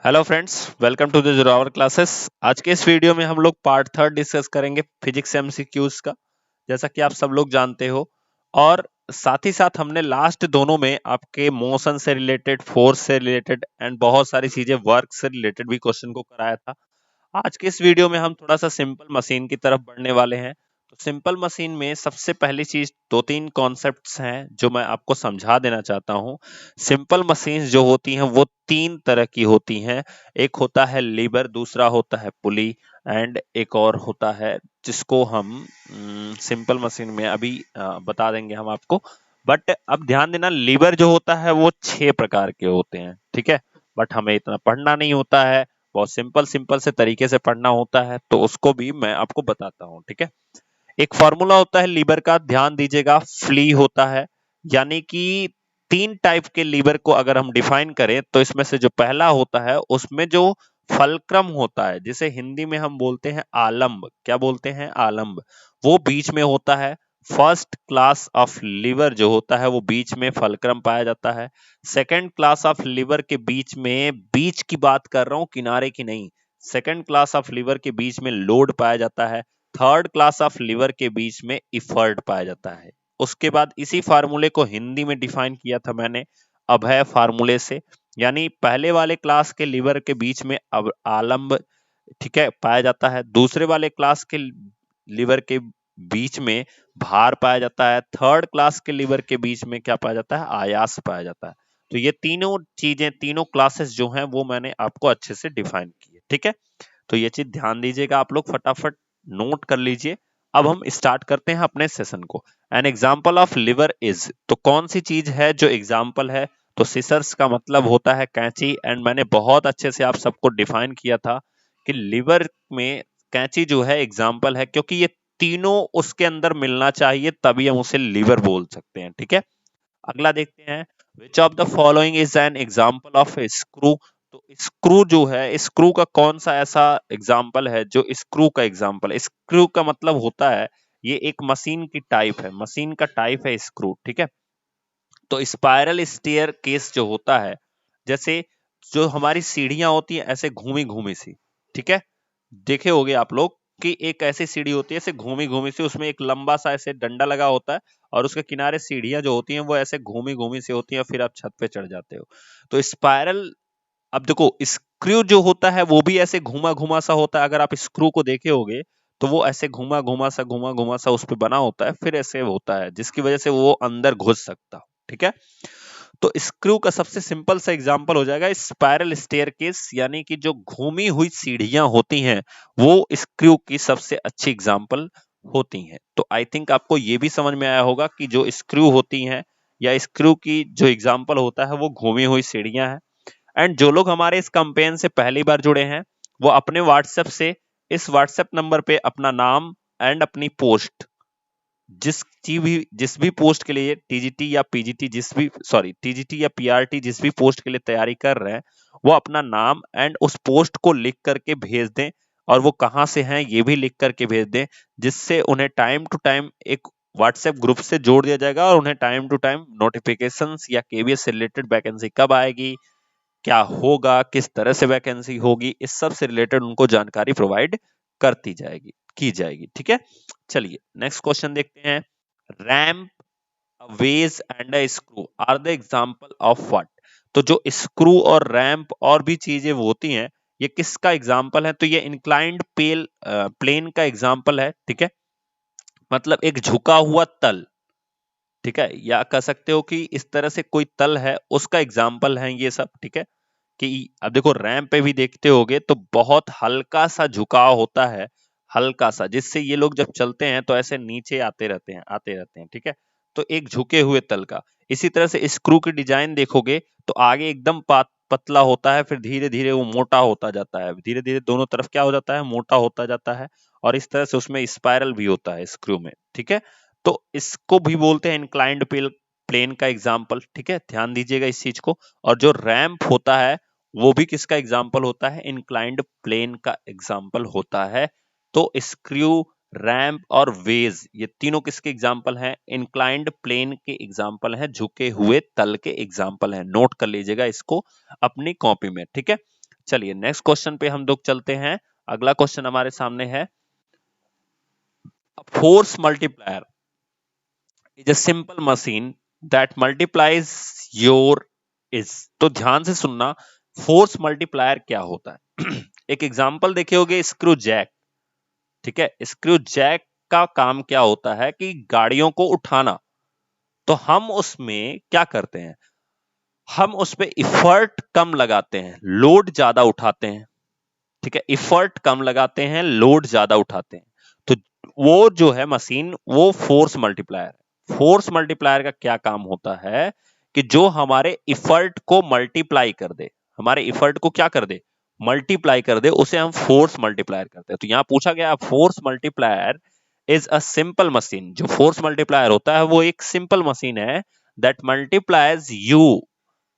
Hello friends, welcome to the zero hour classes. आज के इस वीडियो में हम लोग पार्ट थर्ड डिस्कस करेंगे फिजिक्स एमसीक्यूज का, जैसा कि आप सब लोग जानते हो। और साथ ही साथ हमने लास्ट दोनों में आपके मोशन से रिलेटेड, फोर्स से रिलेटेड एंड बहुत सारी चीजें वर्क से रिलेटेड भी क्वेश्चन को कराया था। आज के इस वीडियो में हम थोड़ा सा सिंपल मशीन की तरफ बढ़ने वाले हैं। तो सिंपल मशीन में सबसे पहली चीज, दो तीन कॉन्सेप्ट्स हैं जो मैं आपको समझा देना चाहता हूं। सिंपल मशीन्स जो होती हैं वो तीन तरह की होती हैं। एक होता है लीवर, दूसरा होता है पुली, एंड एक और होता है जिसको हम सिंपल मशीन में अभी बता देंगे हम आपको। बट अब ध्यान देना, लीवर जो होता है वो 6 प्रकार के होते हैं, ठीक है। बट हमें इतना पढ़ना नहीं होता है, बहुत सिंपल सिंपल से तरीके से पढ़ना होता है, तो उसको भी मैं आपको बताता हूँ, ठीक है। एक फॉर्मूला होता है लीवर का, ध्यान दीजिएगा, फ्ली होता है। यानी कि तीन टाइप के लीवर को अगर हम डिफाइन करें तो इसमें से जो पहला होता है उसमें जो फलक्रम होता है, जिसे हिंदी में हम बोलते हैं आलंब, क्या बोलते हैं, आलंब, वो बीच में होता है। फर्स्ट क्लास ऑफ लीवर जो होता है वो बीच में फलक्रम पाया जाता है। सेकंड क्लास ऑफ लीवर के बीच में, बीच की बात कर रहा हूं, किनारे की नहीं, सेकंड क्लास ऑफ लीवर के बीच में लोड पाया जाता है। थर्ड क्लास ऑफ लीवर के बीच में इफर्ट पाया जाता है। उसके बाद इसी फार्मूले को हिंदी में डिफाइन किया था मैंने अभय फार्मूले से। यानी पहले वाले क्लास के लीवर के बीच में अब आलंब, ठीक है, पाया जाता है। दूसरे वाले क्लास के लीवर के बीच में भार पाया जाता है। थर्ड क्लास के लीवर के बीच में क्या पाया जाता है, आयास पाया जाता है। तो ये तीनों चीजें, तीनों क्लासेस जो हैं वो मैंने आपको अच्छे से डिफाइन की है, ठीक है। तो ये चीज ध्यान दीजिएगा, आप लोग फटाफट नोट कर लीजिए। अब हम स्टार्ट करते हैं अपने सेशन को। An example of liver is, तो कौन सी चीज है जो एग्जाम्पल है, तो सिसर्स का मतलब होता है कैंची। एंड मैंने बहुत अच्छे से आप सबको डिफाइन किया था कि लिवर में कैंची जो है एग्जाम्पल है, क्योंकि ये तीनों उसके अंदर मिलना चाहिए तभी हम उसे लिवर बोल सकते हैं, ठीक है। अगला देखते हैं, which of the following is an example of A screw. तो स्क्रू जो है, स्क्रू का कौन सा ऐसा एग्जाम्पल है जो स्क्रू का एग्जाम्पल है। स्क्रू का मतलब होता है ये एक मशीन की टाइप है, मशीन का टाइप है स्क्रू, ठीक है। तो स्पाइरल स्टेयर केस जो होता है, जैसे जो हमारी सीढ़ियां होती है ऐसे घूमी घूमी सी, ठीक है, देखे होगे आप लोग कि एक ऐसी सीढ़ी होती है ऐसे घूमी घूमी सी, उसमें एक लंबा सा ऐसे डंडा लगा होता है और उसके किनारे सीढ़ियां जो होती हैं वो ऐसे घूमी घूमी सी होती हैं, फिर आप छत पे चढ़ जाते हो। तो स्पाइरल, अब देखो स्क्रू जो होता है वो भी ऐसे घुमा घुमा सा होता है। अगर आप स्क्रू को देखे होगे तो वो ऐसे घुमा घुमा सा उस पे बना होता है, फिर ऐसे होता है जिसकी वजह से वो अंदर घुस सकता हो, ठीक है। तो स्क्रू का सबसे सिंपल सा एग्जांपल हो जाएगा स्पाइरल स्टेयरकेस, यानी कि जो घूमी हुई सीढ़ियां होती हैं वो स्क्रू की सबसे अच्छी एग्जांपल होती हैं। तो आई थिंक आपको ये भी समझ में आया होगा कि जो स्क्रू होती हैं या स्क्रू की जो एग्जांपल होता है वो घूमी हुई सीढ़ियां हैं। एंड जो लोग हमारे इस कैंपेन से पहली बार जुड़े हैं वो अपने व्हाट्सएप से इस व्हाट्सएप नंबर पे अपना नाम एंड अपनी पोस्ट, जिस भी पोस्ट के लिए टीजीटी या पीजीटी, जिस भी, सॉरी, टीजीटी या पीआरटी जिस भी पोस्ट के लिए तैयारी कर रहे हैं, वो अपना नाम एंड उस पोस्ट को लिख करके भेज दें। और वो कहां से हैं ये भी लिख करके भेज दें, जिससे उन्हें टाइम टू टाइम एक व्हाट्सएप ग्रुप से जोड़ दिया जाएगा और उन्हें टाइम टू टाइम नोटिफिकेशंस या केवीएस से रिलेटेड वैकेंसी कब आएगी, क्या होगा, किस तरह से वैकेंसी होगी, इस सब से रिलेटेड उनको जानकारी प्रोवाइड करती जाएगी, की जाएगी, ठीक है। चलिए नेक्स्ट क्वेश्चन देखते हैं। Ramp, wedge and a screw are the example of what. तो जो स्क्रू और रैंप और भी चीजें होती हैं, ये किसका एग्जांपल है, तो ये इंक्लाइंड प्लेन का एग्जांपल है, ठीक है। मतलब एक झुका हुआ तल, ठीक है, या कह सकते हो कि इस तरह से कोई तल है उसका एग्जाम्पल है ये सब, ठीक है। कि अब देखो रैंप पे भी देखते होगे तो बहुत हल्का सा झुकाव होता है, हल्का सा, जिससे ये लोग जब चलते हैं तो ऐसे नीचे आते रहते हैं, आते रहते हैं, ठीक है। तो एक झुके हुए तल का। इसी तरह से स्क्रू की डिजाइन देखोगे तो आगे एकदम पतला होता है, फिर धीरे धीरे वो मोटा होता जाता है, धीरे धीरे दोनों तरफ क्या हो जाता है, मोटा होता जाता है। और इस तरह से उसमें स्पाइरल भी होता है स्क्रू में, ठीक है। तो इसको भी बोलते हैं इंक्लाइंड प्लेन का एग्जाम्पल, ठीक है, ध्यान दीजिएगा इस चीज को। और जो रैंप होता है वो भी किसका एग्जाम्पल होता है, इंक्लाइंड प्लेन का एग्जाम्पल होता है। तो स्क्रू, रैंप और वेज, ये तीनों किसके एग्जाम्पल हैं, इंक्लाइंड प्लेन के एग्जाम्पल हैं, झुके हुए तल के एग्जाम्पल हैं। नोट कर लीजिएगा इसको अपनी कॉपी में, ठीक है। चलिए नेक्स्ट क्वेश्चन पे हम लोग चलते हैं। अगला क्वेश्चन हमारे सामने है, force multiplier is a simple machine that multiplies your is. तो ध्यान से सुनना, फोर्स मल्टीप्लायर क्या होता है। एक एग्जांपल देखे होगे, स्क्रू जैक। ठीक है, स्क्रू जैक का काम क्या होता है कि गाड़ियों को उठाना। तो हम उसमें क्या करते हैं, हम उस पे इफर्ट कम लगाते हैं, लोड ज्यादा उठाते हैं। ठीक है, इफर्ट कम लगाते हैं, लोड ज्यादा उठाते हैं। तो वो जो है मशीन, वो फोर्स मल्टीप्लायर है। फोर्स मल्टीप्लायर का क्या काम होता है कि जो हमारे इफर्ट को मल्टीप्लाई कर दे, हमारे इफर्ट को क्या कर दे, मल्टीप्लाई कर दे, उसे हम फोर्स मल्टीप्लायर करते हैं। तो यहां पूछा गया, force multiplier is a simple machine. जो फोर्स मल्टीप्लायर होता है वो एक सिंपल मशीन है दैट मल्टीप्लाइज यू,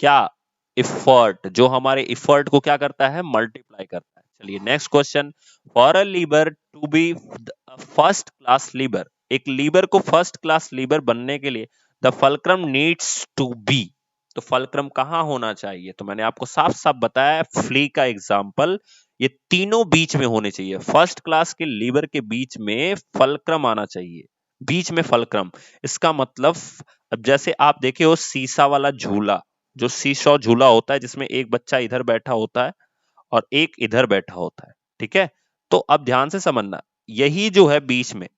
क्या, इफर्ट, जो हमारे इफर्ट को क्या करता है, मल्टीप्लाई करता है। चलिए next question, for a lever to be first class lever, एक लीवर को फर्स्ट क्लास लीवर बनने के लिए the fulcrum needs to be. तो फलक्रम कहां होना चाहिए, तो मैंने आपको साफ साफ बताया, फ्ली का एग्जांपल, ये तीनों बीच में होने चाहिए। फर्स्ट क्लास के लीवर के बीच में फलक्रम आना चाहिए, बीच में फलक्रम। इसका मतलब, अब जैसे आप देखे हो सीसा वाला झूला, जो सीसॉ झूला होता है, जिसमें एक बच्चा इधर बैठा होता है और एक इधर बैठा होता है। ठीक है, तो अब ध्यान से समझना, यही जो है बीच में,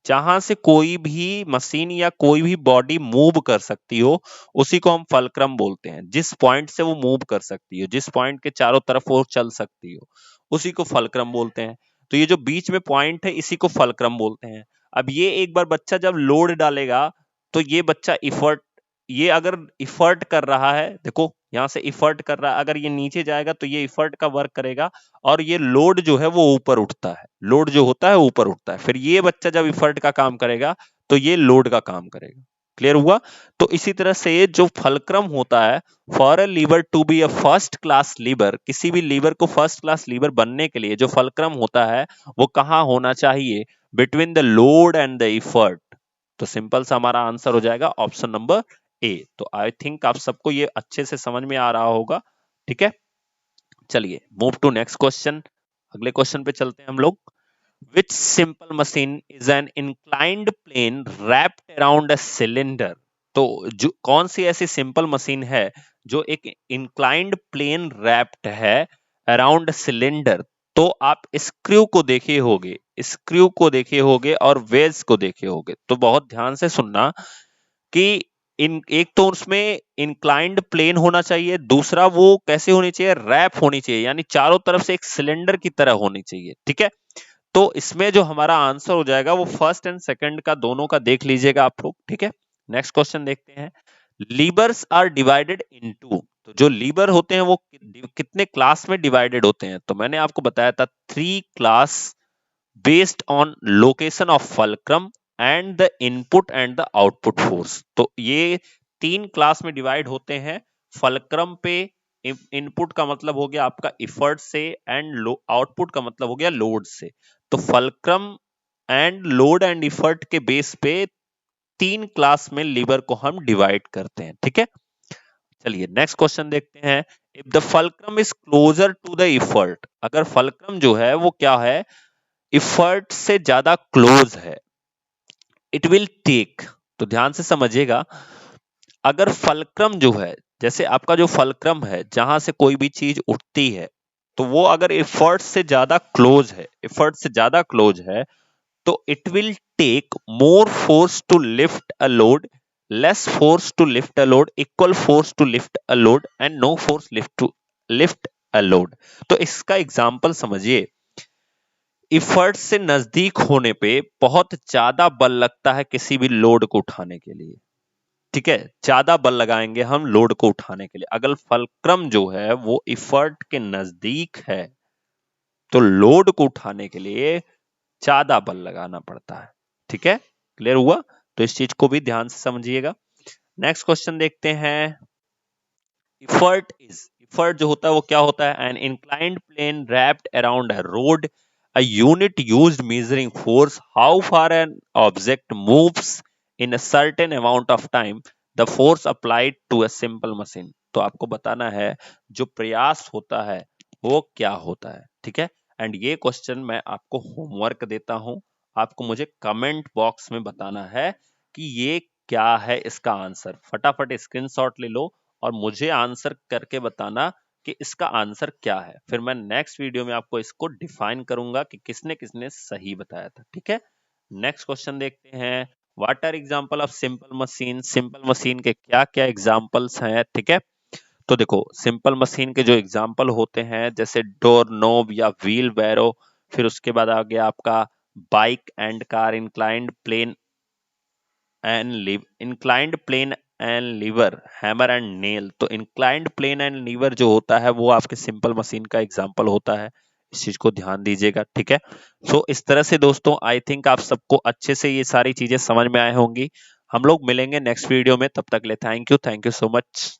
जहां से कोई भी मशीन या कोई भी बॉडी मूव कर सकती हो, उसी को हम फलक्रम बोलते हैं। जिस पॉइंट से वो मूव कर सकती हो, जिस पॉइंट के चारों तरफ वो चल सकती हो, उसी को फलक्रम बोलते हैं। तो ये जो बीच में पॉइंट है, इसी को फलक्रम बोलते हैं। अब ये एक बार बच्चा जब लोड डालेगा, तो ये बच्चा इफर्ट, ये अगर इफर्ट कर रहा है, देखो यहां से इफर्ट कर रहा है, अगर ये नीचे जाएगा तो ये इफर्ट का वर्क करेगा, और ये लोड जो है वो ऊपर उठता है, लोड जो होता है ऊपर उठता है। फिर ये बच्चा जब इफर्ट का काम करेगा तो ये लोड का काम करेगा। क्लियर हुआ? तो इसी तरह से जो फलक्रम होता है, for a lever to be a first class lever, किसी भी लीवर को फर्स्ट क्लास लीवर बनने के लिए जो फलक्रम होता है वो कहां होना चाहिए, between the load and the effort. तो सिंपल सा हमारा आंसर हो जाएगा ऑप्शन नंबर ए। तो आई थिंक आप सबको ये अच्छे से समझ में आ रहा होगा। ठीक है, चलिए मूव टू नेक्स्ट क्वेश्चन। अगले क्वेश्चन पे चलते हैं हम लोग। Which simple machine is an inclined plane wrapped around a cylinder. तो जो कौन सी ऐसी सिंपल मशीन है जो एक इंक्लाइंड प्लेन रैप्ड है अराउंड सिलेंडर। तो आप स्क्रू को देखे होगे, स्क्रू को देखे होगे और वेज को देखे होगे। तो बहुत ध्यान से सुनना कि इन एक तो उसमें इंक्लाइंड प्लेन होना चाहिए, दूसरा वो कैसे होनी चाहिए, रैप होनी चाहिए, यानी चारों तरफ से एक सिलेंडर की तरह होनी चाहिए। ठीक है, तो इसमें जो हमारा आंसर हो जाएगा वो फर्स्ट एंड सेकंड का दोनों का देख लीजिएगा आप लोग। ठीक है, नेक्स्ट क्वेश्चन देखते हैं। Levers are divided into. तो जो लीवर होते हैं वो कितने क्लास में डिवाइडेड होते हैं, तो मैंने आपको बताया था 3 class, based on location of fulcrum and the input and the output force. तो ये 3 क्लास में डिवाइड होते हैं। फलक्रम पे इनपुट का मतलब हो गया आपका इफर्ट से, एंड आउटपुट का मतलब हो गया लोड से। तो fulcrum and load and effort के बेस पे 3 क्लास में लीवर को हम डिवाइड करते हैं। ठीक है, चलिए नेक्स्ट क्वेश्चन देखते हैं। If the fulcrum is closer to the effort, अगर फलक्रम जो है वो क्या है, इफर्ट से ज्यादा क्लोज है, इट विल टेक। तो ध्यान से समझिएगा, अगर फलक्रम जो है, जैसे आपका जो फलक्रम है जहां से कोई भी चीज उठती है, तो वो अगर एफर्ट से ज्यादा क्लोज है, एफर्ट से ज्यादा क्लोज है, तो it will take more force to lift a load, less force to lift a load, equal force to lift a load, and no force lift a load. तो इसका example समझिए, effort से नजदीक होने पे बहुत ज्यादा बल लगता है किसी भी लोड को उठाने के लिए। ठीक है, ज्यादा बल लगाएंगे हम लोड को उठाने के लिए। अगर फलक्रम जो है वो इफर्ट के नजदीक है, तो लोड को उठाने के लिए ज्यादा बल लगाना पड़ता है। ठीक है, क्लियर हुआ? तो इस चीज को भी ध्यान से समझिएगा। नेक्स्ट क्वेश्चन देखते हैं। इफर्ट जो होता है वो क्या होता है, an inclined plane wrapped around a rod, a unit used measuring force, how far an object moves in a certain amount of time, the force applied to a simple machine। तो आपको बताना है जो प्रयास होता है वो क्या होता है, ठीक है। एंड ये क्वेश्चन मैं आपको होमवर्क देता हूं, आपको मुझे कमेंट बॉक्स में बताना है कि ये क्या है इसका आंसर। फटाफट स्क्रीनशॉट ले लो और मुझे आंसर करके बताना कि इसका आंसर क्या है। फिर मैं नेक्स्ट वीडियो में आपको इसको डिफाइन करूंगा कि किसने किसने सही बताया था, ठीक है। नेक्स्ट क्वेश्चन देखते हैं, what are example of simple machine. Simple machine के क्या क्या एग्जांपल्स हैं, ठीक है। तो देखो सिंपल मशीन के जो एग्जाम्पल होते हैं जैसे डोर नोब या व्हील बैरो, फिर उसके बाद आ गया आपका bike and car, inclined plane and lever, hammer and nail. तो इंक्लाइंड प्लेन एंड लीवर जो होता है वो आपके सिंपल मशीन का एग्जाम्पल होता है, इस चीज को ध्यान दीजिएगा, ठीक है। सो इस तरह से दोस्तों आई थिंक आप सबको अच्छे से ये सारी चीजें समझ में आए होंगी। हम लोग मिलेंगे नेक्स्ट वीडियो में, तब तक ले थैंक यू सो मच।